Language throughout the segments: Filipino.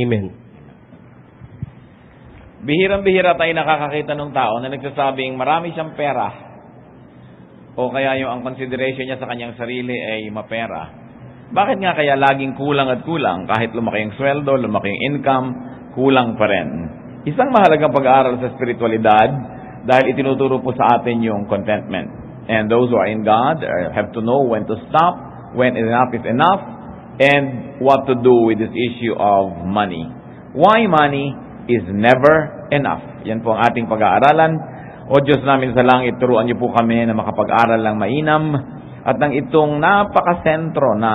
Amen. Bihirang-bihira tayo nakakakita ng tao na nagsasabing marami siyang pera o kaya yung ang consideration niya sa kanyang sarili ay mapera. Bakit nga kaya laging kulang at kulang? Kahit lumaki yung sweldo, lumaki yung income, kulang pa rin. Isang mahalagang pag-aaral sa spiritualidad dahil itinuturo po sa atin yung contentment. And those who are in God have to know when to stop, when enough is enough, and what to do with this issue of money. Why money is never enough. Yan po ang ating pag-aaralan. O Diyos namin sa langit, turuan niyo po kami na makapag-aral ng mainam at ng itong napakasentro na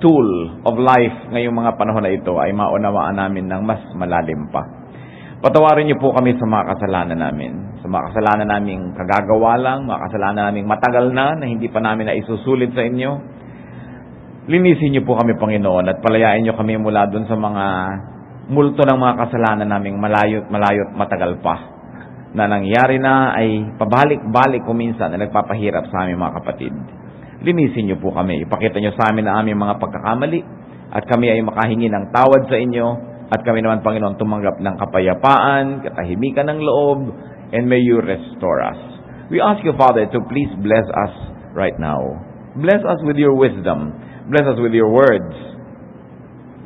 tool of life ngayong mga panahon na ito ay maunawaan namin ng mas malalim pa. Patawarin niyo po kami sa mga kasalanan namin. Sa mga kasalanan naming kagagawa lang, mga kasalanan naming matagal na hindi pa namin na isusulit sa inyo. Linisin niyo po kami, Panginoon, at palayain niyo kami mula dun sa mga multo ng mga kasalanan naming malayot matagal pa na nangyari na ay pabalik-balik kuminsan na nagpapahirap sa aming mga kapatid. Linisin niyo po kami. Ipakita niyo sa amin ang aming mga pagkakamali at kami ay makahingi ng tawad sa inyo at kami naman, Panginoon, tumanggap ng kapayapaan, katahimikan ng loob, and may you restore us. We ask you, Father, to please bless us right now. Bless us with your wisdom. Bless us with your words.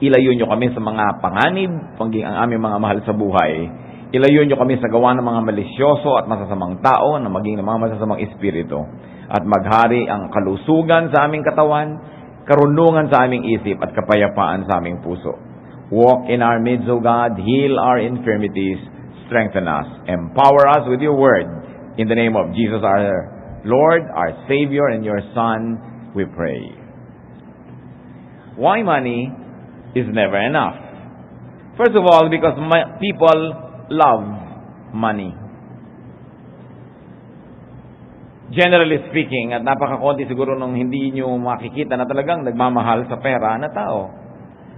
Ilayo niyo kami sa mga panganib, ang aming mga mahal sa buhay. Ilayo niyo kami sa gawa ng mga malisyoso at masasamang tao na maging ng mga masasamang espiritu. At maghari ang kalusugan sa aming katawan, karunungan sa aming isip at kapayapaan sa aming puso. Walk in our midst, O God, heal our infirmities, strengthen us, empower us with your word. In the name of Jesus, our Lord, our Savior, and your Son, we pray. Why money is never enough? First of all, because people love money. Generally speaking, at napakakonti siguro nung hindi nyo makikita na talagang nagmamahal sa pera na tao.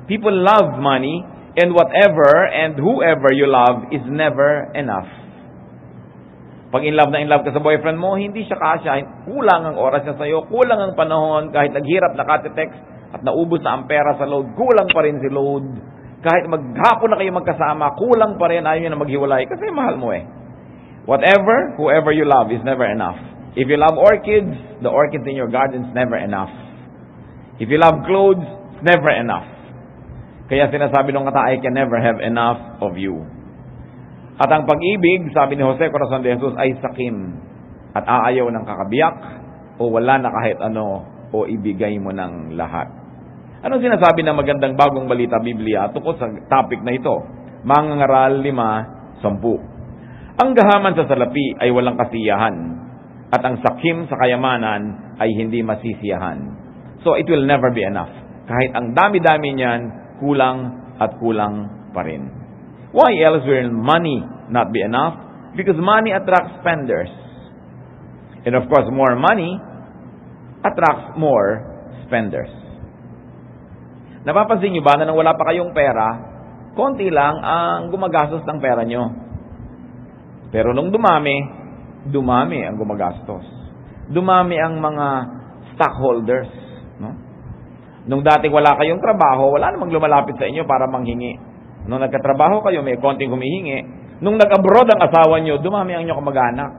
People love money, and whatever and whoever you love is never enough. Pag in love ka sa boyfriend mo, hindi siya kasya. Kulang ang oras niya sa'yo, kulang ang panahon, kahit naghirap nakate-text at naubos na ang pera sa load, kulang pa rin si load. Kahit maghapon na kayo magkasama, kulang pa rin, ayaw nyo na maghiwalay kasi mahal mo eh. Whatever, whoever you love is never enough. If you love orchids, the orchids in your garden is never enough. If you love clothes, it's never enough. Kaya sinasabi ng kata, I can never have enough of you. At ang pag-ibig, sabi ni Jose Corazon de Jesus, ay sakim. At aayaw ng kakabiyak, o wala na kahit ano, o ibigay mo ng lahat. Anong sinasabi ng magandang bagong balita Biblia tungkol sa topic na ito? Mangangaral 5:10. Ang gahaman sa salapi ay walang kasiyahan, at ang sakim sa kayamanan ay hindi masisiyahan. So it will never be enough. Kahit ang dami-dami niyan, kulang at kulang pa rin. Why else will money not be enough? Because money attracts spenders. And of course, more money attracts more spenders. Napapansin niyo ba na nang wala pa kayong pera, konti lang ang gumagastos ng pera nyo. Pero nung dumami ang gumagastos. Dumami ang mga stockholders. No? Nung dati wala kayong trabaho, wala namang lumalapit sa inyo para manghingi. Nung nagkatrabaho kayo, may konting humihingi. Nung nag-abroad ang asawa nyo, dumami ang inyong kamag-anak.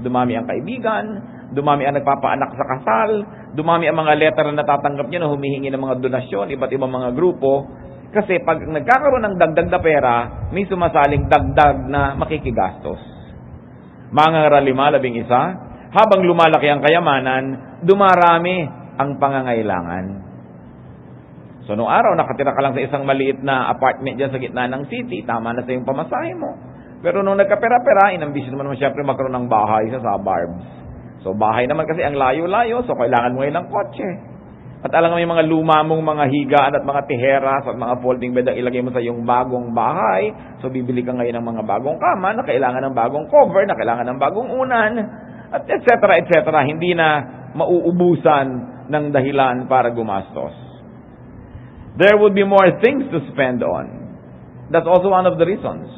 Dumami ang kaibigan, dumami ang nagpapaanak sa kasal, dumami ang mga letter na natatanggap nyo na humihingi ng mga donasyon, iba't ibang mga grupo. Kasi pag nagkakaroon ng dagdag na pera, may sumasaling dagdag na makikigastos. Mangangaral 5:11, habang lumalaki ang kayamanan, dumarami ang pangangailangan. So, noong araw, nakatira ka lang sa isang maliit na apartment dyan sa gitna ng city, tama na sa yung pamasahe mo. Pero nung nagkapera-pera, inambisyon naman siyempre magkaroon ng bahay sa suburbs. So, bahay naman kasi ang layo-layo, so kailangan mo ngayon ng kotse. At alam mo yung mga luma mong mga higaan at mga tiheras at mga folding bed ang ilagay mo sa yung bagong bahay. So, bibili ka ngayon ng mga bagong kama na kailangan ng bagong cover, na kailangan ng bagong unan, at etc. etc. Hindi na mauubusan ng dahilan para gumastos. There would be more things to spend on. That's also one of the reasons.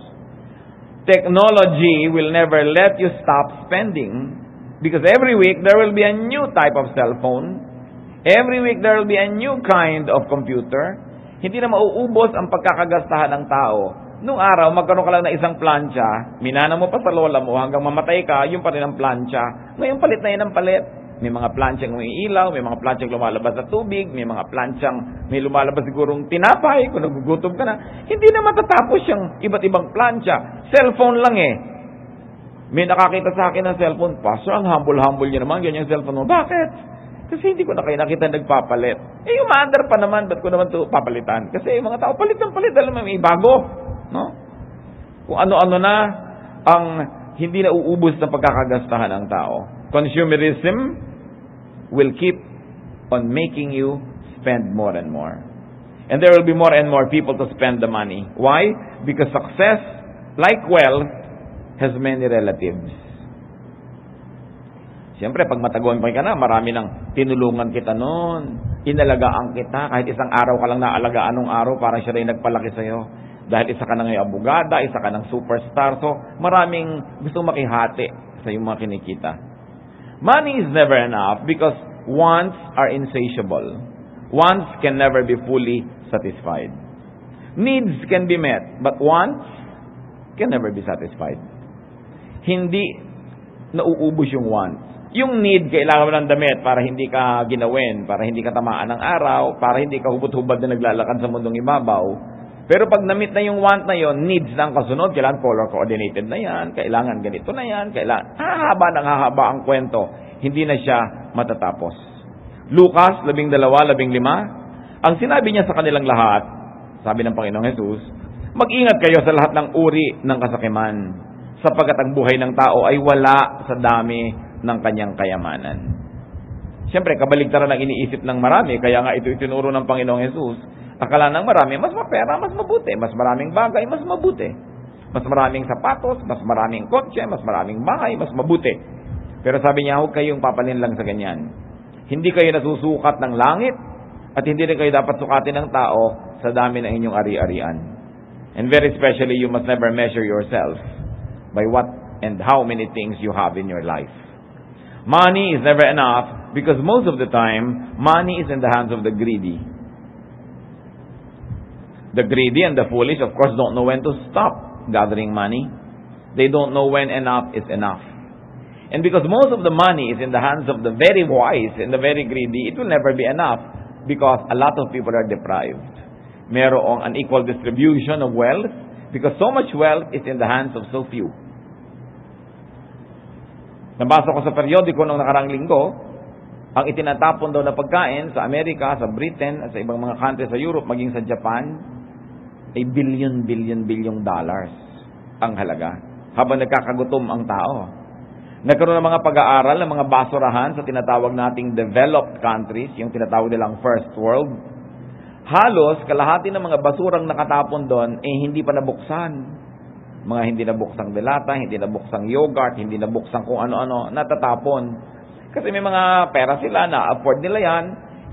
Technology will never let you stop spending because every week there will be a new type of cell phone. Every week there will be a new kind of computer. Hindi na mauubos ang pagkakagastahan ng tao. Nung araw, magkaroon ka lang ng isang plancha, minana mo pa sa lola mo hanggang mamatay ka, yung pa rin ang plancha. Ngayon, palit na yun ang palit. May mga planchang umiilaw, may mga planchang lumalabas sa tubig, may mga planchang may lumalabas sigurong tinapay kung nagugutom ka na. Hindi na matatapos yung iba't ibang plancha. Cellphone lang eh. May nakakita sa akin ng cellphone, Pastor, ang humble-humble niya naman, ganyan cellphone mo. Bakit? Kasi hindi ko na kayo nakita nagpapalit. Yung mother pa naman, ba't ko naman ito papalitan? Kasi yung mga tao, palit ng palit, alam mo, may bago. No? Kung ano-ano na ang hindi na uubos ng pagkakagastahan ng tao. Consumerism will keep on making you spend more and more. And there will be more and more people to spend the money. Why? Because success, like wealth, has many relatives. Siyempre, pag matagumpay ka na, marami nang tinulungan kita noon. Inalagaan kita. Kahit isang araw ka lang naalagaan nung araw, parang siya rin nagpalaki sa'yo. Dahil isa ka na ngayon abogada, isa ka ng superstar. So, maraming gusto makihati sa iyong mga kinikita. Money is never enough because wants are insatiable. Wants can never be fully satisfied. Needs can be met, but wants can never be satisfied. Hindi nauubos yung wants. Yung need, kailangan mo ng damit para hindi ka ginawin, para hindi ka tamaan ng araw, para hindi ka hubot-hubad na naglalakad sa mundong ibabaw. Pero pag na-meet na yung want na yon, needs na ang kasunod, kailangan color coordinated na yan, kailangan ganito na yan, kailangan hahaba ang kwento. Hindi na siya matatapos. Lucas 12:15, ang sinabi niya sa kanilang lahat, sabi ng Panginoong Jesus, mag-ingat kayo sa lahat ng uri ng kasakiman, sapagkat ang buhay ng tao ay wala sa dami ng kanyang kayamanan. Siyempre, kabaligtaran ang iniisip ng marami, kaya nga ito itinuro ng Panginoong Jesus. Akala ng marami, mas mapera, mas mabuti. Mas maraming bagay, mas mabuti. Mas maraming sapatos, mas maraming kotse, mas maraming bahay, mas mabuti. Pero sabi niya, huwag kayong papalin lang sa ganyan. Hindi kayo nasusukat ng langit at hindi rin kayo dapat sukatin ng tao sa dami ng inyong ari-arian. And very especially, you must never measure yourself by what and how many things you have in your life. Money is never enough because most of the time, money is in the hands of the greedy. The greedy and the foolish, of course, don't know when to stop gathering money. They don't know when enough is enough. And because most of the money is in the hands of the very wise and the very greedy, it will never be enough because a lot of people are deprived. Merong unequal distribution of wealth because so much wealth is in the hands of so few. Nabasa ko sa periodiko nung nakarang linggo, ang itinatapon daw na pagkain sa Amerika, sa Britain, at sa ibang mga country sa Europe, maging sa Japan, ay billion dollars ang halaga habang nagkakagutom ang tao. Nagkaroon ng mga pag-aaral ng mga basurahan sa tinatawag nating developed countries, yung tinatawag nilang first world. Halos kalahati ng mga basurang nakatapon doon hindi pa nabuksan. Mga hindi nabuksang delata, hindi nabuksang yogurt, hindi nabuksang kung ano-ano, natatapon. Kasi may mga pera sila na afford nila yan.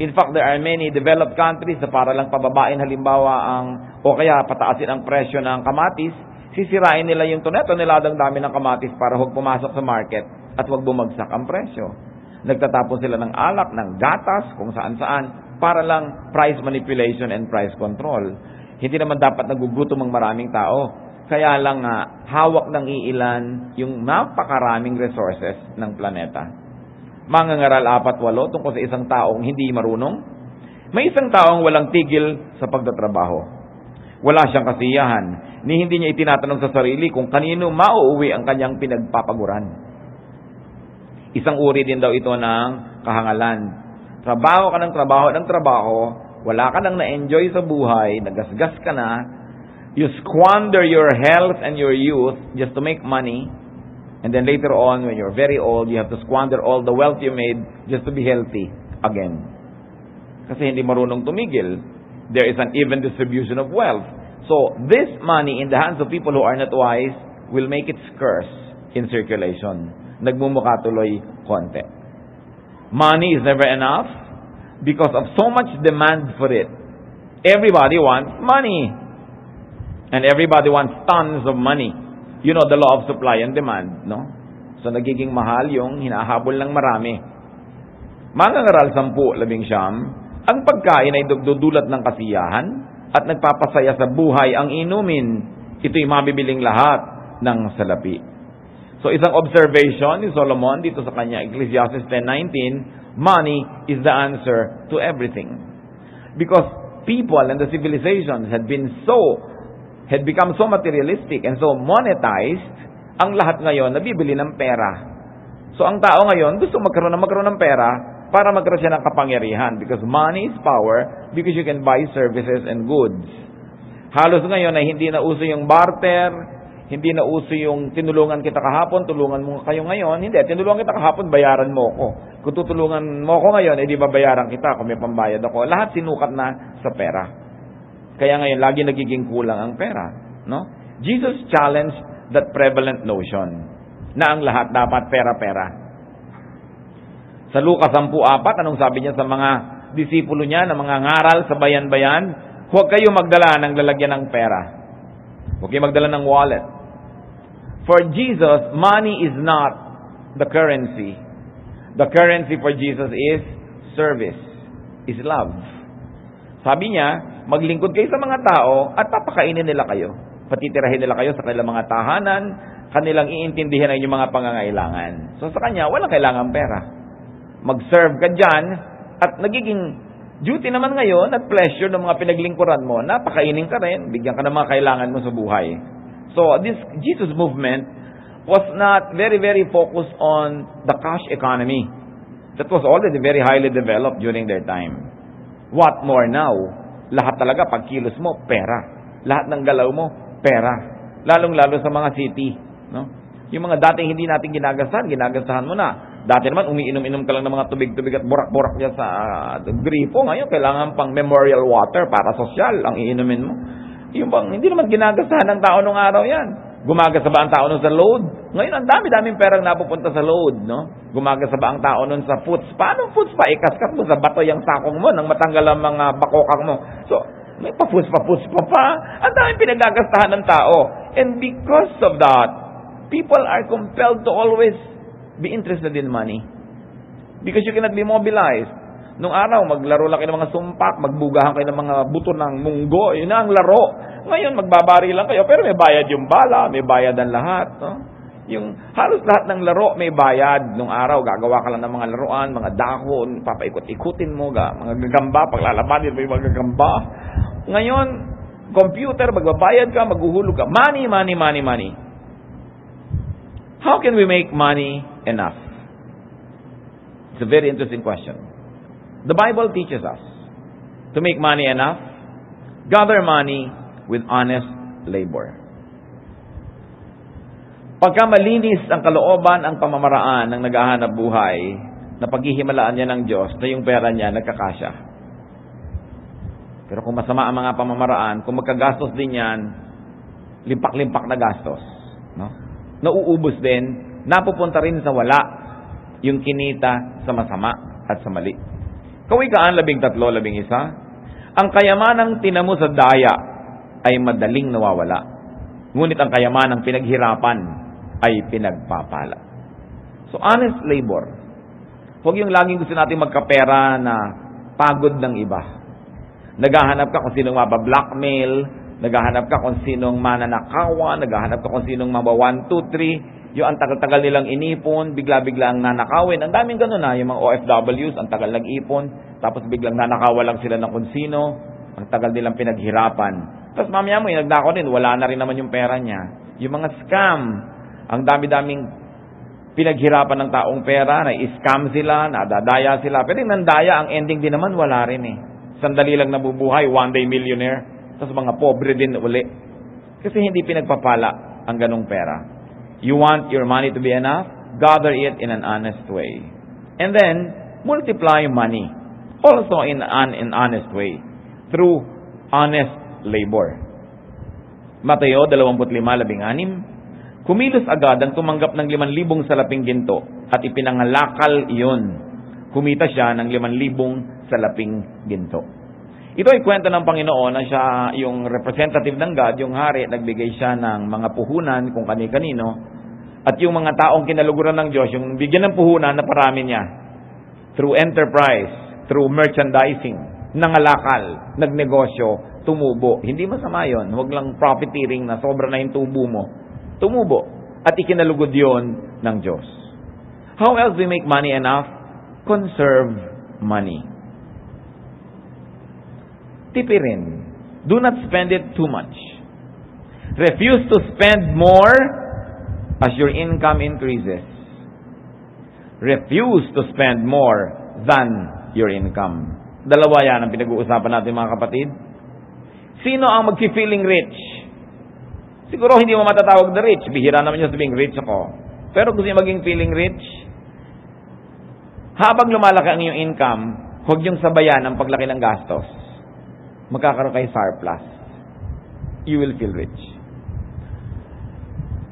In fact, there are many developed countries na para lang pababain halimbawa o kaya pataasin ang presyo ng kamatis, sisirain nila yung toneladang dami ng kamatis para huwag pumasok sa market at huwag bumagsak ang presyo. Nagtatapon sila ng alak, ng gatas, kung saan-saan, para lang price manipulation and price control. Hindi naman dapat nagugutom ang maraming tao. Kaya lang hawak ng iilan yung napakaraming resources ng planeta. Mangangaral 4-8 tungkol sa isang taong hindi marunong. May isang taong walang tigil sa pagtatrabaho. Wala siyang kasiyahan, ni hindi niya itinatanong sa sarili kung kanino mauuwi ang kanyang pinagpapaguran. Isang uri din daw ito ng kahangalan. Trabaho ka ng trabaho, wala ka nang na-enjoy sa buhay, nagasgas ka na, you squander your health and your youth just to make money, and then later on, when you're very old, you have to squander all the wealth you made just to be healthy again. Kasi hindi marunong tumigil. There is an even distribution of wealth. So, this money in the hands of people who are not wise will make it scarce in circulation. Nagmumukha tuloy konti. Money is never enough because of so much demand for it. Everybody wants money. And everybody wants tons of money. You know the law of supply and demand, no? So, nagiging mahal yung hinahabol ng marami. Mangangaral 10-11, ang pagkain ay dudulot ng kasiyahan, at nagpapasaya sa buhay ang inumin. Ito'y mabibiling lahat ng salapi. So isang observation ni Solomon dito sa kanya, Ecclesiastes 10:19, money is the answer to everything. Because people and the civilizations had become so materialistic and so monetized, ang lahat ngayon nabibili ng pera. So ang tao ngayon gusto magkaroon ng pera para magkaroon siya ng kapangyarihan, because money is power, because you can buy services and goods. Halos ngayon ay hindi na uso yung barter, hindi na uso yung tinulungan kita kahapon, tulungan mo kayo ngayon. Hindi, tinulungan kita kahapon, bayaran mo ko. Kung tutulungan mo ko ngayon, di ba bayaran kita kung may pambayad ako. Lahat sinukat na sa pera. Kaya ngayon, lagi nagiging kulang ang pera. No? Jesus challenged that prevalent notion na ang lahat dapat pera-pera. Sa Lucas 10:4, anong sabi niya sa mga disipulo niya na mga ngaral sa bayan-bayan? Huwag kayo magdala ng lalagyan ng pera. Huwag kayo magdala ng wallet. For Jesus, money is not the currency. The currency for Jesus is service, is love. Sabi niya, maglingkod kayo sa mga tao at papakainin nila kayo. Patitirahin nila kayo sa kanilang mga tahanan, kanilang iintindihan ang inyong mga pangangailangan. So sa kanya, walang kailangan pera. Mag-serve ka dyan at nagiging duty naman ngayon at pleasure ng mga pinaglingkuran mo, napakainin ka rin, bigyan ka ng mga kailangan mo sa buhay. So this Jesus movement was not very, very focused on the cash economy. That was already very highly developed during their time. What more now? Lahat talaga, pag kilos mo, pera. Lahat ng galaw mo, pera. Lalong-lalo sa mga city. No? Yung mga dating hindi natin ginagastahan mo na. Dati naman, umiinom-inom ka lang ng mga tubig-tubig at burak-burak niya sa gripo. Ngayon, kailangan pang memorial water para sosyal ang iinumin mo. Yung bang, hindi naman ginagastahan ng tao nung araw yan. Gumagasa ba ang tao nun sa load? Ngayon, ang dami-daming perang napupunta sa load, no? Gumagasa ba ang tao nun sa foods? Paano foods pa? Ikaskat mo sa bato yung sakong mo nang matanggal ang mga bakokang mo. So, may pa-foods pa. Ang daming pinagagastahan ng tao. And because of that, people are compelled to always be interested in money. Because you cannot be mobilized. Nung araw, maglaro lang kayo ng mga sumpak, magbugahan kayo ng mga buto ng munggo, yun na ang laro. Ngayon, magbabari lang kayo, pero may bayad yung bala, may bayad ang lahat. No? Yung halos lahat ng laro, may bayad. Nung araw, gagawa ka lang ng mga laruan, mga dahon, papaikot-ikutin mo, mga gagamba, paglalabanin mo yung mga gagamba. Ngayon, computer, magbabayad ka, maghuhulog ka. Money. How can we make money enough? It's a very interesting question. The Bible teaches us to make money enough, gather money with honest labor. Pagka malinis ang kalooban, ang pamamaraan ng naghahanap buhay, na paghihimalaan niya ng Diyos na yung pera niya nagkakasya. Pero kung masama ang mga pamamaraan, kung magkagastos din yan, limpak-limpak na gastos. No? Nauubos din, napupunta rin sa wala yung kinita sa masama at sa mali. Kawikaan 13:11. Ang kayamanang tinamo sa daya ay madaling nawawala. Ngunit ang kayamanang pinaghirapan ay pinagpapala. So honest labor. Huwag yung laging gusto natin magkapera na pagod ng iba. Naghahanap ka kung sinong mabablockmail, naghahanap ka kung sinong mananakawan, naghahanap ka kung sinong maba 1, 2, 3, yung ang tagal-tagal nilang inipon, bigla-bigla ang nanakawin. Ang daming ganun na, yung mga OFWs, ang tagal nag-ipon, tapos biglang nanakawa lang sila ng kung sino, ang tagal nilang pinaghirapan. Tapos mamaya mo, yung nagnakaw din, wala na rin naman yung pera niya. Yung mga scam, ang dami-daming pinaghirapan ng taong pera, na-scam sila, nadadaya sila. Pero yung nandaya, ang ending din naman, wala rin eh. Sandali lang nabubuhay, one day millionaire, tapos mga pobre din uli. Kasi hindi pinagpapala ang ganong pera. You want your money to be enough? Gather it in an honest way. And then, multiply money. Also in an honest way. Through honest labor. Mateo 25:16. Kumilos agad ang tumanggap ng 5,000 salaping ginto at ipinangalakal iyon. Kumita siya ng 5,000 salaping ginto. Ito ay kwento ng Panginoon na siya yung representative ng God, yung hari, nagbigay siya ng mga puhunan kung kani-kanino, at yung mga taong kinaluguran ng Diyos, yung bigyan ng puhunan na parami niya, through enterprise, through merchandising, nangalakal, nagnegosyo tumubo. Hindi masama yun. Huwag lang profiteering na sobra na yung tubo mo. Tumubo. At ikinalugod yun ng Diyos. How else we make money enough? Conserve money. Tipirin. Do not spend it too much. Refuse to spend more as your income increases. Refuse to spend more than your income. Dalawa yan ang pinag-uusapan natin mga kapatid. Sino ang mag-feeling rich? Siguro hindi mo matatawag na rich. Bihira naman yung sabing rich ako. Pero gusto niyo maging feeling rich? Habang lumalaki ang iyong income, huwag yung sabayan ang paglaki ng gastos. Magkakaroon kayo surplus. You will feel rich.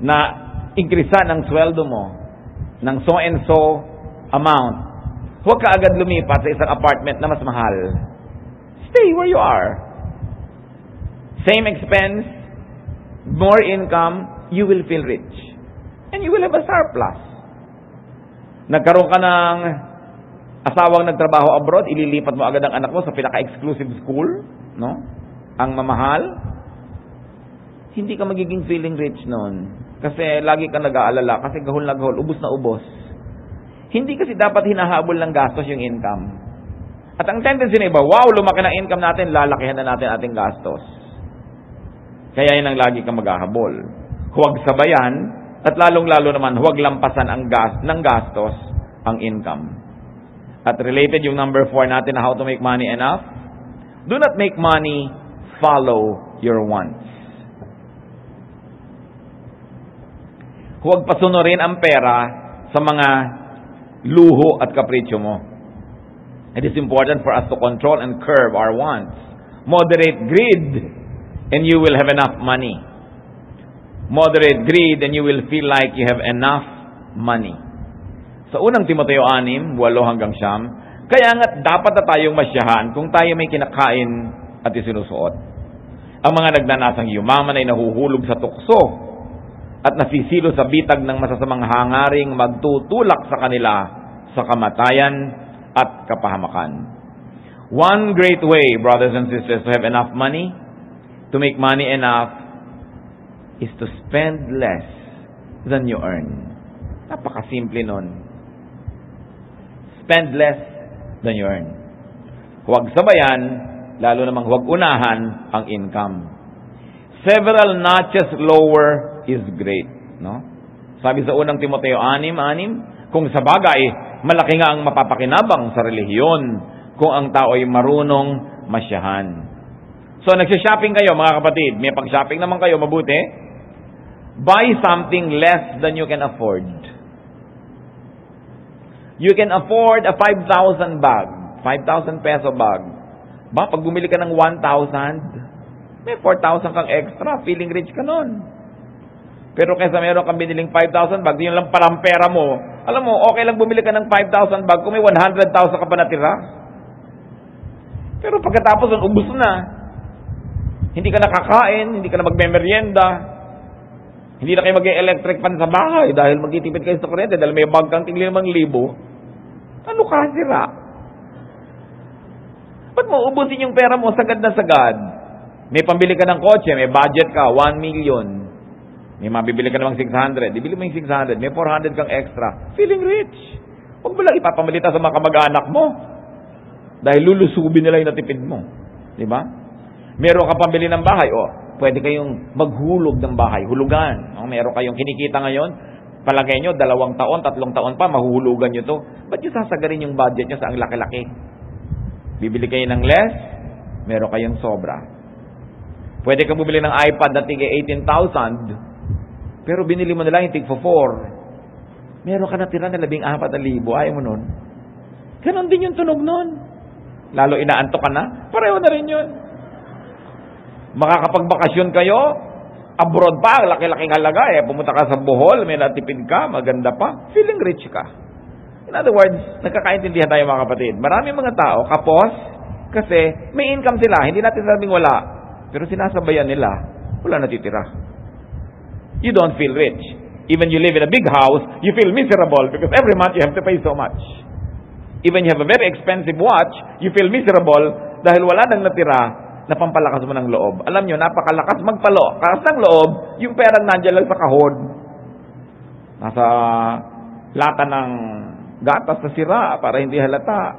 Na increasean ang sweldo mo ng so and so amount. Huwag ka agad lumipat sa isang apartment na mas mahal. Stay where you are. Same expense, more income, you will feel rich. And you will have a surplus. Nagkaroon ka ng asawang nagtrabaho abroad, ililipat mo agad ang anak mo sa pinaka-exclusive school, no? Ang mamahal. Hindi ka magiging feeling rich noon. Kasi lagi ka nag-aalala, kasi gahol na gahol, ubos na ubos. Hindi kasi dapat hinahabol ng gastos yung income. At ang tendency na iba, wow, lumaki na income natin, lalakihan na natin ating gastos. Kaya yun ang lagi kang maghahabol. Huwag sabayan, at lalong-lalo naman, huwag lampasan ng gastos ang income. At related yung number 4 natin na how to make money enough. Do not make money follow your wants. Huwag pasunurin ang pera sa mga luho at kapritsyo mo. It is important for us to control and curb our wants. Moderate greed, and you will have enough money. Moderate greed, and you will feel like you have enough money. Sa unang Timoteo 6, 8 hanggang 9, kaya nga dapat na tayong masyahan kung tayo may kinakain at isinusuot. Ang mga nagnanasang yumaman ay nahuhulog sa tukso at nasisilo sa bitag ng masasamang hangaring magtutulak sa kanila sa kamatayan at kapahamakan. One great way, brothers and sisters, to have enough money, to make money enough, is to spend less than you earn. Napakasimple nun. Spend less than you earn. Huwag sabayan, lalo namang huwag unahan ang income. Several notches lower is great, no? Sabi sa unang Timoteo 6:6, kung sa bagay, malaki nga ang mapapakinabang sa relihiyon kung ang tao ay marunong masyahan. So, nagsha-shopping kayo, mga kapatid. May pag-shopping naman kayo, mabuti. Buy something less than you can afford. You can afford a 5,000 bag. 5,000 peso bag. Ba, pag bumili ka ng 1,000, may 4,000 kang extra. Feeling rich ka nun. Pero kaysa meron kang biniling 5,000 bag, yun lang parang pera mo. Alam mo, okay lang bumili ka ng 5,000 bag kung may 100,000 ka pa natira. Pero pagkatapos nun, ubus na. Hindi ka nakakain, hindi ka na magmemeryenda. Hindi na kayo mag-electric fan sa bahay dahil magtitipid kayo sa kuryente dahil may bag kang tingli naman 1,000. Ano ka, sira? Ba't mo ubusin yung pera mo sagad na sagad? May pambili ka ng kotse, may budget ka, 1 million. May mabibili ka namang 600. Ibili mo yung 600. May 400 kang extra. Feeling rich. Huwag mo lang ipapamalita sa mga kamag-anak mo. Dahil lulusubin nila yung natipid mo. Diba? Meron ka pambili ng bahay. O, pwede kayong maghulog ng bahay. Hulugan. O, meron kayong kinikita ngayon. Palagay nyo, 2 taon, 3 taon pa, mahuhulugan nyo to. Ba't nyo sasagarin yung budget nyo sa ang laki-laki? Bibili kayo ng less, meron kayong sobra. Pwede kang bumili ng iPad na tig 18,000. Pero binili mo na lang yung tig 4. Meron ka natira na 14,000. Ayaw mo nun. Ganon din yung tunog nun. Lalo inaantok ka na, pareho na rin yun. Makakapagbakasyon kayo, abroad pa, laki-laking halaga. Pumunta ka sa Bohol, may natipid ka, maganda pa, feeling rich ka. In other words, nagkakaintindihan tayo mga kapatid. Maraming mga tao, kapos, kasi may income sila. Hindi natin sabing wala. Pero sinasabayan nila, wala natitira. You don't feel rich. Even you live in a big house, you feel miserable because every month you have to pay so much. Even you have a very expensive watch, you feel miserable dahil wala nang natira na pampalakas mo ng loob. Alam nyo, napakalakas magpalakas ng loob, yung perang nandiyan lang sa kahon. Nasa lata ng gatas na sira para hindi halata.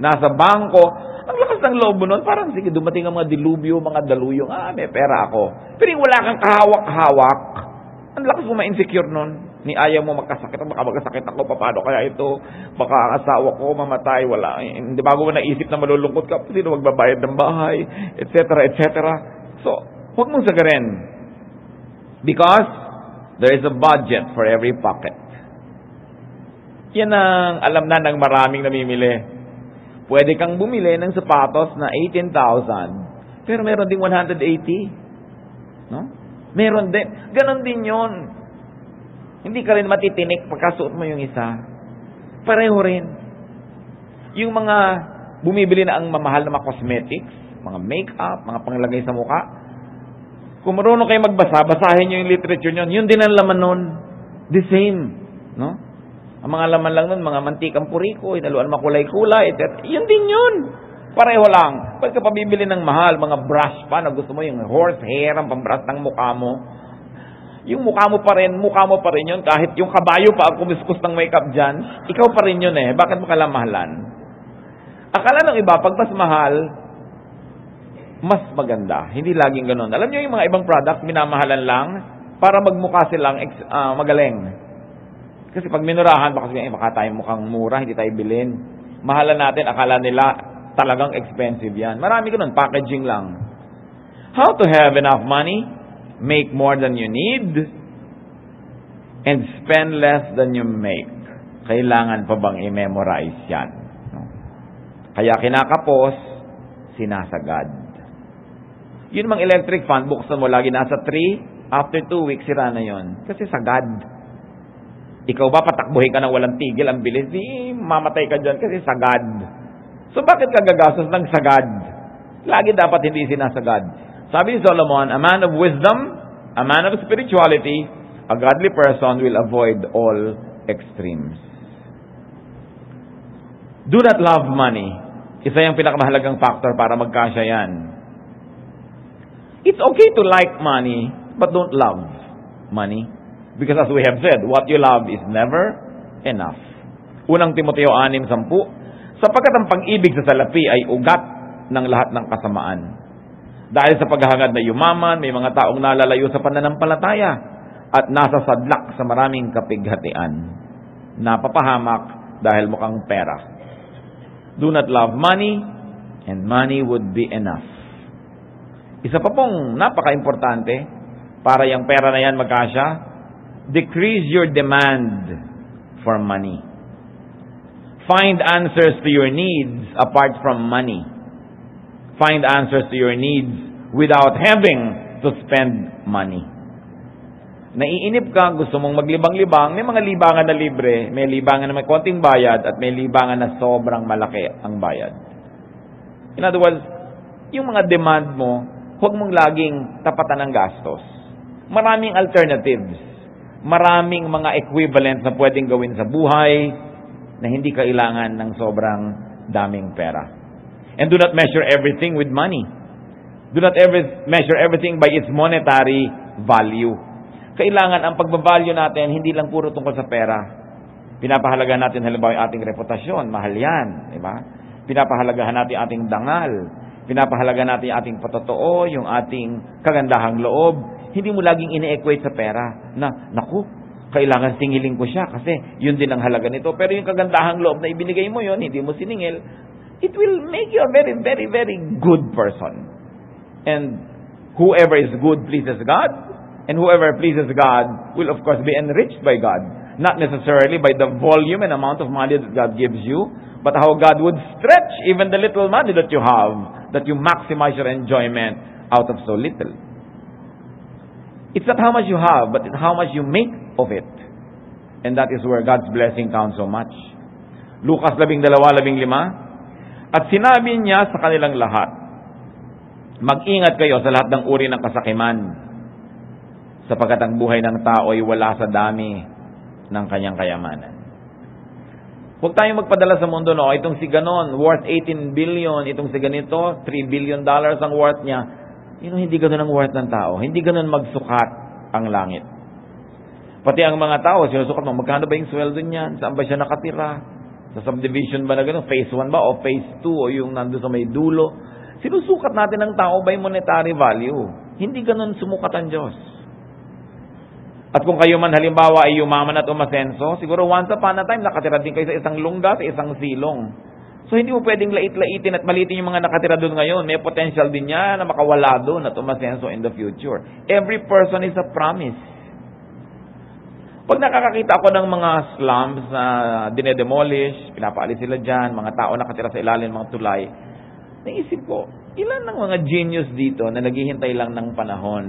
Nasa bangko. Ang lakas ng loob mo nun, parang sige, dumating ang mga dilubyo, mga daluyong, may pera ako. Pero yung wala kang kahawak-hawak, ang lakas mo ma-insecure nun. Ni ayaw mo magkasakit, baka magkasakit ako, paano kaya ito? Baka ang asawa ko mamatay, wala. Hindi bago mo naisip na malulungkot ka, sino magbabayad ng bahay, etc., etc. So, huwag mong sagarin. Because there is a budget for every pocket. Yan ang alam na ng maraming namimili. Pwede kang bumili ng sapatos na 18,000, pero meron ding 180. No? Meron din. Ganon din yun. Hindi ka rin matitinik pagkasuot mo yung isa. Pareho rin. Yung mga bumibili na ang mamahal na mga cosmetics, mga makeup, mga panglagay sa mukha, kung marunong kayo magbasa, basahin nyo yung literature nyo, yun din ang laman nun. The same. No? Ang mga laman lang nun, mga mantikang puriko, inaluan makulay-kulay, etc. Yun din yun. Pareho lang. Pagka pabibili ng mahal, mga brush pa, na gusto mo yung horsehair, ang pambrush ng mukha mo, yung mukha mo pa rin yun, kahit yung kabayo pa ang kumiskus ng makeup dyan, ikaw pa rin yun Bakit mo kailangan mahalan? Akala ng iba, pag mas mahal, mas maganda. Hindi laging ganun. Alam nyo yung mga ibang products, minamahalan lang, para magmukha silang magaling. Kasi pag minurahan, baka tayo mukhang mura, hindi tayo bilhin. Mahalan natin, akala nila, talagang expensive yan. Marami ganun, packaging lang. How to have enough money? Make more than you need and spend less than you make. Kailangan pa bang i-memorize yan? No? Kaya kinakapos, sinasagad. Yun mang electric fan, buksan mo lagi nasa 3, after 2 weeks, sira na yun. Kasi sagad. Ikaw ba patakbuhin ka ng walang tigil, ang bilis, mamatay ka dyan kasi sagad. So bakit ka gagastos ng sagad? Lagi dapat hindi sinasagad. Sabi ni Solomon, a man of wisdom, a man of spirituality, a godly person will avoid all extremes. Do not love money. Isa yung pinakamahalagang factor para magkasya yan. It's okay to like money, but don't love money. Because as we have said, what you love is never enough. Unang Timoteo 6:10, sapagkat ang pag-ibig sa salapi ay ugat ng lahat ng kasamaan. Dahil sa paghahangad na yumaman, may mga taong nalalayo sa pananampalataya at nasa sadlak sa maraming kapighatian. Napapahamak dahil mukhang pera. Do not love money, and money would be enough. Isa pa pong napaka-importante para yung pera na yan magkasya, decrease your demand for money. Find answers to your needs apart from money. Find answers to your needs without having to spend money. Naiinip ka, gusto mong maglibang-libang, may mga libangan na libre, may libangan na may konting bayad, at may libangan na sobrang malaki ang bayad. In other words, yung mga demand mo, huwag mong laging tapatan ng gastos. Maraming alternatives. Maraming mga equivalent na pwedeng gawin sa buhay na hindi kailangan ng sobrang daming pera. And do not measure everything with money. Do not measure everything by its monetary value. Kailangan ang pagbavalue natin hindi lang puro tungkol sa pera. Pinapahalaga natin halimbawa yung ating reputasyon, mahal yan, di ba? Pinapahalagahan natin ating dangal. Pinapahalaga natin yung ating patotoo, yung ating kagandahang loob. Hindi mo laging ine-equate sa pera na, naku, kailangan singilin ko siya kasi yun din ang halaga nito. Pero yung kagandahang loob na ibinigay mo yun, hindi mo siningil, it will make you a very, very, very good person. And whoever is good pleases God, and whoever pleases God will of course be enriched by God. Not necessarily by the volume and amount of money that God gives you, but how God would stretch even the little money that you have, that you maximize your enjoyment out of so little. It's not how much you have, but it's how much you make of it. And that is where God's blessing counts so much. Lucas 12:15, at sinabi niya sa kanilang lahat, mag-ingat kayo sa lahat ng uri ng kasakiman, sapagkat ang buhay ng tao ay wala sa dami ng kanyang kayamanan. Huwag tayong magpadala sa mundo, no? Itong si ganon, worth 18 billion. Itong si ganito, $3 billion ang worth niya. Hindi ganon ang worth ng tao. Hindi ganon magsukat ang langit. Pati ang mga tao, sinusukat mo, magkano ba yung sweldo niyan? Saan ba siya nakatira? Sa subdivision ba na gano'n? Phase 1 ba? O phase 2? O yung nandun sa may dulo? Sinusukat natin ang tao by monetary value. Hindi gano'n sumukat ang Diyos. At kung kayo man halimbawa ay yumaman at umasenso, siguro once upon a time, nakatira din kayo sa isang lungga, sa isang silong. So hindi mo pwedeng lait-laitin at malitin yung mga nakatira doon ngayon. May potential din niya na makawala doon at umasenso in the future. Every person is a promise. Pag nakakakita ako ng mga slums na dinedemolish, pinapaalis sila dyan, mga tao nakatira sa ilalim, mga tulay, naisip ko, ilan ng mga genius dito na naghihintay lang ng panahon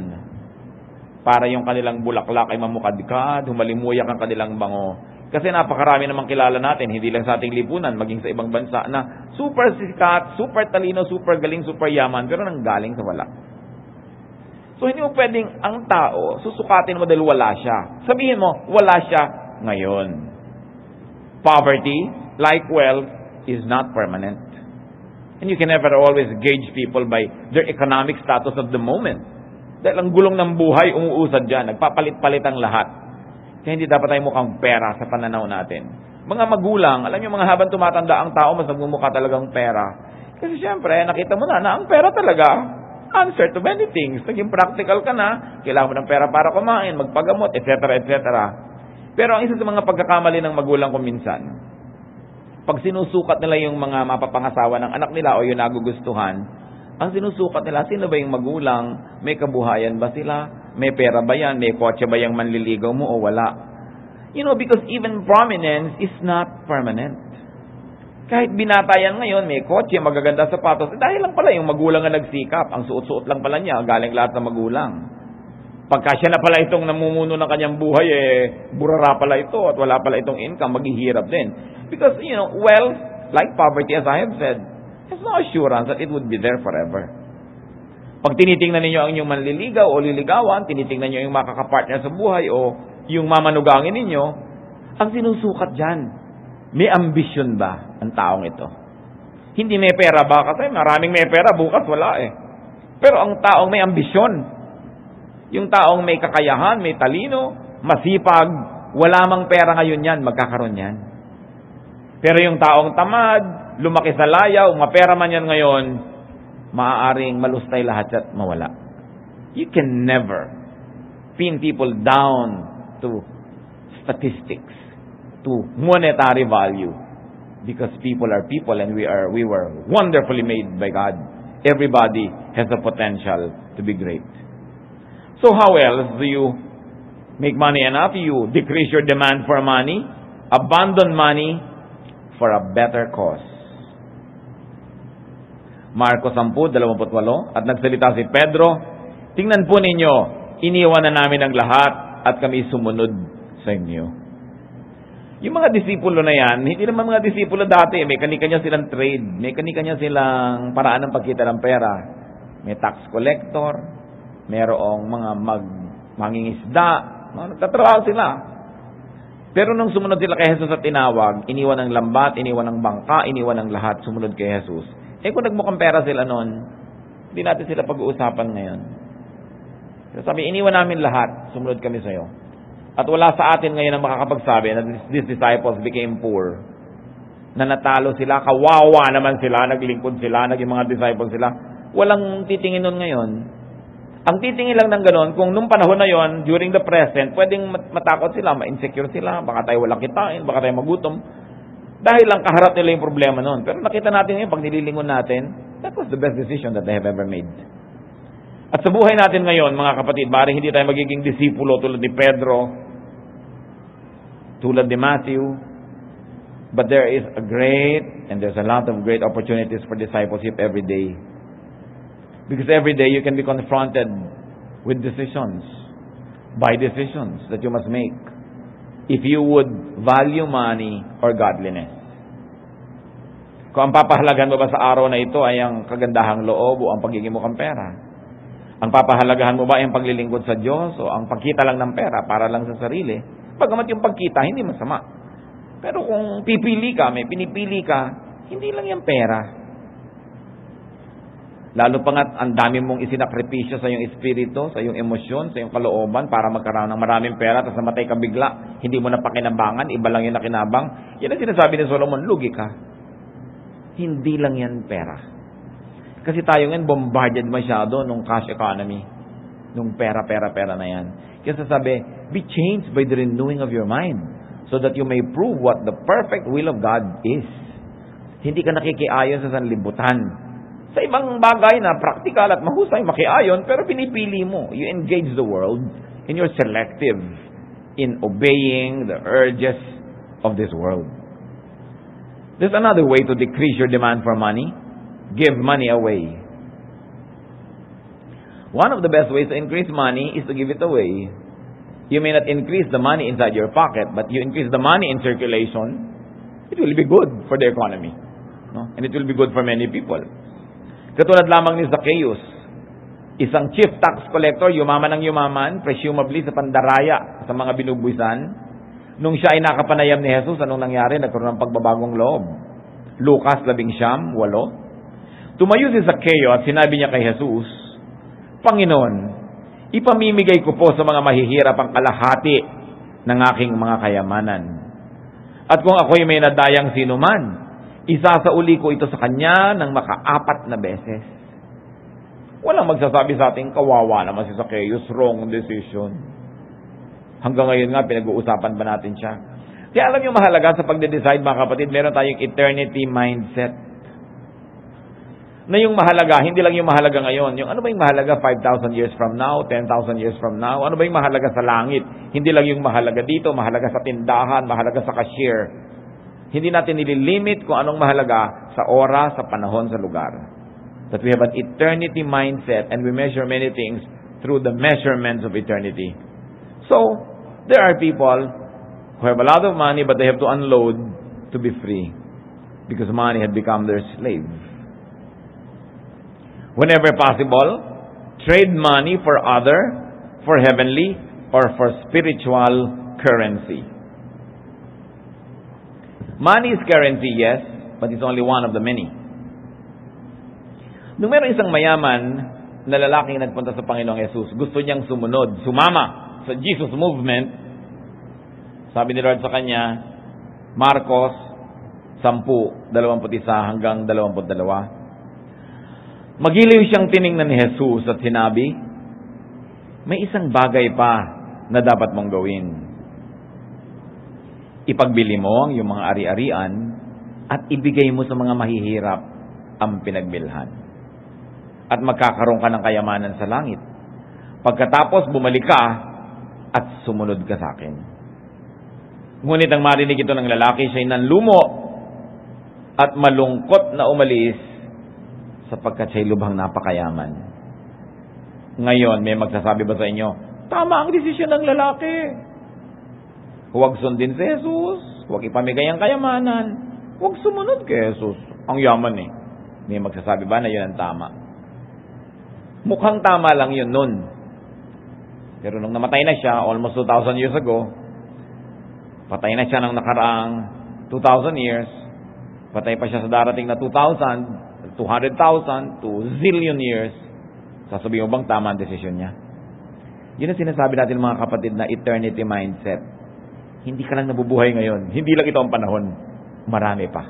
para yung kanilang bulaklak ay mamukadkad, humalimuyak ang kanilang bango. Kasi napakarami namang kilala natin, hindi lang sa ating lipunan, maging sa ibang bansa na super sikat, super talino, super galing, super yaman, pero nanggaling sa wala. So, hindi mo pwedeng ang tao, susukatin mo dahil wala siya. Sabihin mo, wala siya ngayon. Poverty, like wealth, is not permanent. And you can never always gauge people by their economic status of the moment. Dahil ang gulong ng buhay, umuusad dyan. Nagpapalit-palit ang lahat. Kaya hindi dapat tayo mukhang pera sa pananaw natin. Mga magulang, alam niyo mga habang tumatanda ang tao, mas nagmumukha talagang pera. Kasi syempre, nakita mo na ang pera talaga answer to many things. Naging practical ka na, kailangan mo ng pera para kumain, magpagamot, etc., etc. Pero ang isa sa mga pagkakamali ng magulang ko minsan, pag sinusukat nila yung mga mapapangasawa ng anak nila o yung nagugustuhan, ang sinusukat nila, sino ba yung magulang? May kabuhayan ba sila? May pera ba yan? May kotse ba yung manliligaw mo o wala? Because even prominence is not permanent. Kahit binata yan ngayon, may kotse, magaganda sapatos, dahil lang pala yung magulang na nagsikap. Ang suot-suot lang pala niya, galing lahat ng magulang. Pagka siya na pala itong namumuno ng kanyang buhay, burara pala ito at wala pala itong income, maghihirap din. Because, wealth, like poverty as I have said, has no assurance that it would be there forever. Pag tinitingnan ninyo ang inyong manliligaw o liligawan, tinitingnan ninyo yung makakapartner sa buhay o yung mamanugangin ninyo, ang sinusukat dyan, may ambisyon ba ang taong ito? Hindi may pera ba? Kasi maraming may pera, bukas wala Pero ang taong may ambisyon, yung taong may kakayahan, may talino, masipag, wala mang pera ngayon yan, magkakaroon yan. Pero yung taong tamad, lumaki sa layaw, mapera man yan ngayon, maaaring malustay lahat at mawala. You can never pin people down to statistics, to monetary value, because people are people and we were wonderfully made by God. Everybody has the potential to be great. So how else do you make money enough? You decrease your demand for money, abandon money for a better cause. Marcos 10:28, at nagsalita si Pedro, tingnan po ninyo, iniwan na namin ang lahat at kami sumunod sa inyo. Yung mga disipulo na yan, hindi naman mga disipulo dati, may kanya-kanya silang trade, may kanya-kanya silang paraan ng pagkita ng pera. May tax collector, mayroong mga mangingisda, nagtatrabaho sila. Pero nung sumunod sila kay Jesus at tinawag, iniwan ang lambat, iniwan ang bangka, iniwan ang lahat, sumunod kay Jesus. Kung nagmukhang pera sila noon, hindi natin sila pag-uusapan ngayon. Sabi, iniwan namin lahat, sumunod kami sa'yo. At wala sa atin ngayon ang makakapagsabi na these disciples became poor. Na natalo sila, kawawa naman sila, naglingkod sila, naging mga disciples sila. Walang titingin nun ngayon. Ang titingin lang ng ganon, kung nung panahon na yon, during the present, pwedeng matakot sila, ma-insecure sila, baka tayo walang kitain, baka tayo magutom. Dahil lang kaharap nila yung problema nun. Pero nakita natin ngayon, pag nililingon natin, that was the best decision that they have ever made. At sa buhay natin ngayon, mga kapatid, maaaring hindi tayo magiging disipulo tulad ni Pedro, tulad ni Matthew, but there is a great, and there's a lot of great opportunities for discipleship every day. Because every day you can be confronted with decisions, by decisions that you must make, if you would value money or godliness. Kung ang papahalagahan mo ba sa araw na ito ay ang kagandahang loob o ang pagiging mukhang pera? Ang papahalagahan mo ba ay ang paglilingkod sa Diyos o ang pagkita lang ng pera para lang sa sarili? Bagamat yung pagkita, hindi masama. Pero kung pipili ka, may pinipili ka, hindi lang yan pera. Lalo pa nga, ang dami mong isinakripisyo sa iyong espiritu, sa iyong emosyon, sa iyong kalooban para magkaroon ng maraming pera, tapos namatay ka bigla, hindi mo na pakinabangan, iba lang yung nakinabang. Yan ang sinasabi ni Solomon, lugi ka. Hindi lang yan pera. Kasi tayo ngayon bombarded masyado nung cash economy, nung pera na yan. Kaya sasabi, be changed by the renewing of your mind so that you may prove what the perfect will of God is. Hindi ka nakikiayon sa sanlibutan. Sa ibang bagay na praktikal at mahusay makiayon, pero pinipili mo. You engage the world and you're selective in obeying the urges of this world. There's another way to decrease your demand for money. Give money away. One of the best ways to increase money is to give it away. You may not increase the money inside your pocket, but you increase the money in circulation, it will be good for the economy. No? And it will be good for many people. Katulad lamang ni Zacchaeus, isang chief tax collector, yumaman ng yumaman, presumably sa pandaraya sa mga binubwisan. Nung siya ay nakapanayam ni Jesus, anong nangyari? Nagkaroon ng pagbabagong loob. Lucas 11:8. Tumayo si Zacchaeus at sinabi niya kay Jesus, Panginoon, ipamimigay ko po sa mga mahihirap ang kalahati ng aking mga kayamanan. At kung ako'y may nadayang sinuman, isasauli ko ito sa kanya ng maka-4 na beses. Walang magsasabi sa ating kawawa naman si Zacchaeus, wrong decision. Hanggang ngayon nga, pinag-uusapan ba natin siya? Kaya alam niyo mahalaga sa pagde-decide, mga kapatid, meron tayong eternity mindset. Na yung mahalaga, hindi lang yung mahalaga ngayon. Yung ano ba yung mahalaga 5,000 years from now, 10,000 years from now? Ano ba yung mahalaga sa langit? Hindi lang yung mahalaga dito, mahalaga sa tindahan, mahalaga sa cashier. Hindi natin nililimit kung anong mahalaga sa oras, sa panahon, sa lugar. That we have an eternity mindset and we measure many things through the measurements of eternity. So, there are people who have a lot of money but they have to unload to be free because money had become their slave. Whenever possible, trade money for other, for heavenly, or for spiritual currency. Money is currency, yes, but it's only one of the many. Nung meron isang mayaman na lalaking nagpunta sa Panginoong Jesus, gusto niyang sumunod, sumama sa Jesus movement. Sabi ni Lord sa kanya, Marcos 10:21 hanggang 22. Magiliw siyang tiningnan ni Jesus at sinabi, may isang bagay pa na dapat mong gawin. Ipagbili mo ang iyong mga ari-arian at ibigay mo sa mga mahihirap ang pinagbilhan. At magkakaroon ka ng kayamanan sa langit. Pagkatapos bumalik ka at sumunod ka sa akin. Ngunit ang marinig ito ng lalaki, siya'y nanlumo at malungkot na umalis sapagkat siya'y lubhang napakayaman. Ngayon, may magsasabi ba sa inyo, tama ang desisyon ng lalaki. Huwag sundin si Jesus. Huwag ipamigay ang kayamanan. Huwag sumunod kay Jesus. Ang yaman eh. May magsasabi ba na yun ang tama? Mukhang tama lang yun nun. Pero nung namatay na siya, almost 2,000 years ago, patay na siya ng nakaraang 2,000 years, patay pa siya sa darating na 2,000, 200,000 to zillion years, sasabihin mo bang tama ang desisyon niya? Yun ang sinasabi natin mga kapatid na eternity mindset. Hindi ka lang nabubuhay ngayon. Hindi lang ito ang panahon. Marami pa.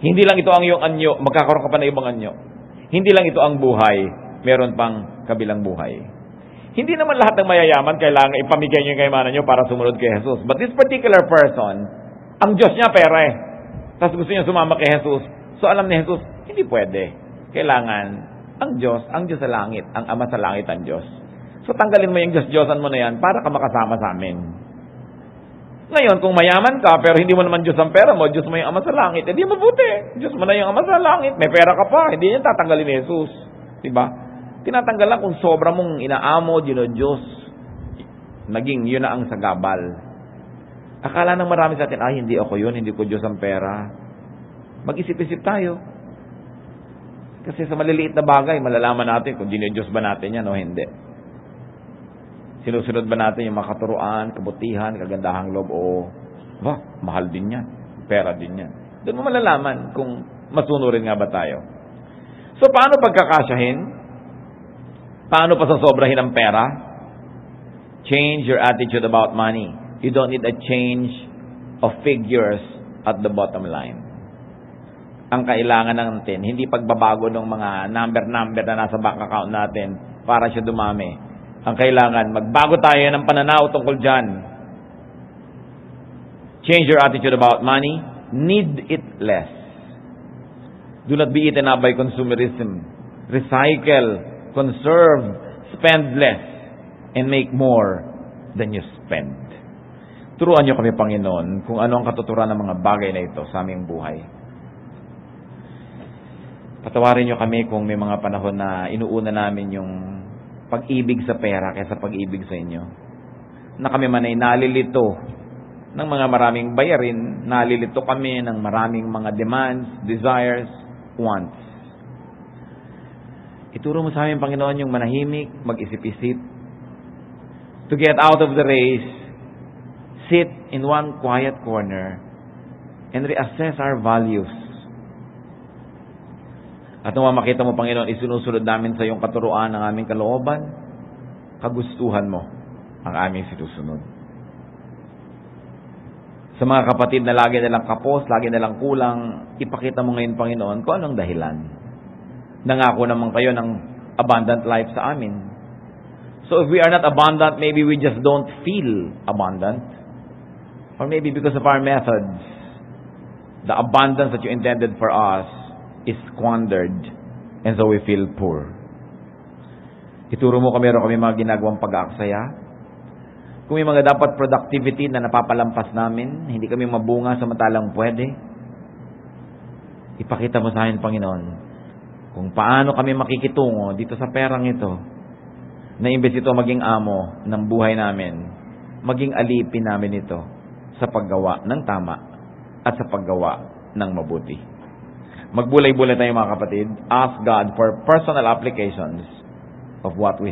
Hindi lang ito ang iyong anyo. Magkakaroon ka pa na ibang anyo. Hindi lang ito ang buhay. Meron pang kabilang buhay. Hindi naman lahat ng mayayaman kailangan ipamigay niyo yung kayamanan niyo para sumunod kay Jesus. But this particular person, ang Diyos niya pera eh. Tapos gusto niya sumama kay Jesus. So alam ni Jesus, hindi pwede. Kailangan ang Diyos sa langit. Ang Ama sa langit ang Diyos. So tanggalin mo yung Diyos-Diyosan mo na yan para ka makasama sa amin. Ngayon, kung mayaman ka, pero hindi mo naman Diyos ang pera mo, Diyos mo yung Ama sa langit, hindi mabuti. Diyos mo na yung Ama sa langit. May pera ka pa, hindi yan tatanggalin ni Jesus. Diba? Tinatanggal lang kung sobra mong inaamo, Diyos. Naging yun na ang sagabal. Akala ng marami sa atin, hindi ako yun, hindi ko Diyos ang pera. Mag-isip-isip tayo. Kasi sa maliliit na bagay, malalaman natin kung Diyos ba natin yan o hindi. Sinusunod ba natin yung makaturuan, kabutihan, kagandahang loob o mahal din yan. Pera din yan. Doon mo malalaman kung masunurin nga ba tayo. So, paano pagkakasyahin? Paano pa sasobrahin ang pera? Change your attitude about money. You don't need a change of figures at the bottom line. Ang kailangan natin, hindi pagbabago ng mga number na nasa bank account natin para siya dumami. Ang kailangan, magbago tayo ng pananaw tungkol dyan. Change your attitude about money. Need it less. Do not be eaten up by consumerism. Recycle, conserve, spend less, and make more than you spend. Turuan niyo kami, Panginoon, kung ano ang katuturan ng mga bagay na ito sa aming buhay. Patawarin niyo kami kung may mga panahon na inuuna namin yung pag-ibig sa pera kaysa pag-ibig sa inyo. Na kami man ay nalilito ng mga maraming bayarin, nalilito kami ng maraming mga demands, desires, wants. Ituro mo sa amin, Panginoon, yung manahimik, mag-isip-isip. To get out of the race, sit in one quiet corner and reassess our values. At nung makita mo, Panginoon, isinusunod namin sa iyong katuruan ang aming kalooban, kagustuhan mo ang aming sinusunod. Sa mga kapatid na lagi nilang kapos, lagi nilang kulang, ipakita mo ngayon, Panginoon, kung anong dahilan. Nangako naman kayo ng abundant life sa amin. So if we are not abundant, maybe we just don't feel abundant. Or maybe because of our methods, the abundance that you intended for us is squandered, and so we feel poor. Ituro mo kami, meron kami mga ginagawang pag-aaksaya. Kung may mga dapat productivity na napapalampas namin, hindi kami mabunga samantalang pwede, ipakita mo sa amin, Panginoon, kung paano kami makikitungo dito sa perang ito, na imbes ito maging amo ng buhay namin, maging alipin namin ito sa paggawa ng tama at sa paggawa ng mabuti. Magbulay-bulay tayo, mga kapatid. Ask God for personal applications of what we have.